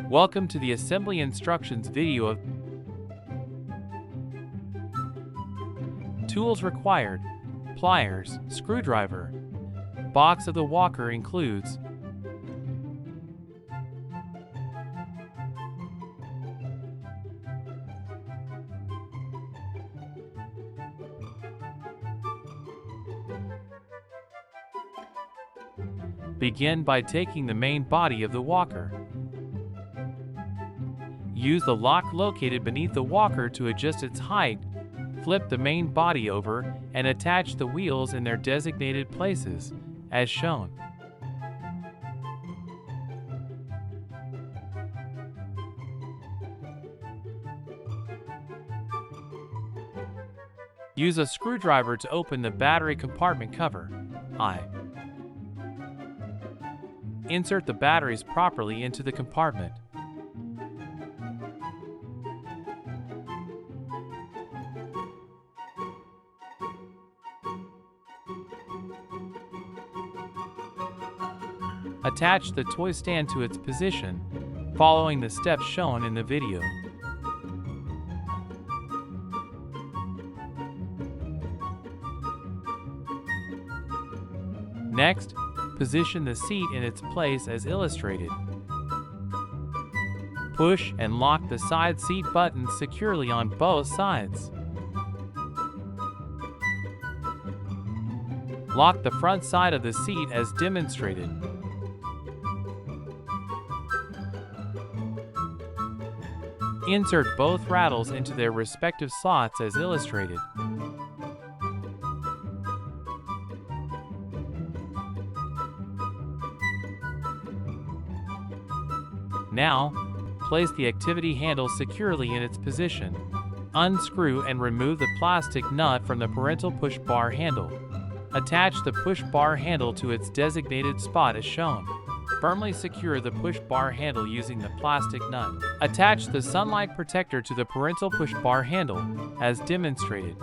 Welcome to the assembly instructions video of tools required: pliers, screwdriver. Box of the walker includes Begin by taking the main body of the walker. Use the lock located beneath the walker to adjust its height. Flip the main body over and attach the wheels in their designated places, as shown. Use a screwdriver to open the battery compartment cover. Insert the batteries properly into the compartment. Attach the toy stand to its position, following the steps shown in the video. Next, position the seat in its place as illustrated. Push and lock the side seat buttons securely on both sides. Lock the front side of the seat as demonstrated. Insert both rattles into their respective slots as illustrated. Now, place the activity handle securely in its position. Unscrew and remove the plastic nut from the parental push bar handle. Attach the push bar handle to its designated spot as shown. Firmly secure the push bar handle using the plastic nut. Attach the sunlight protector to the parental push bar handle, as demonstrated.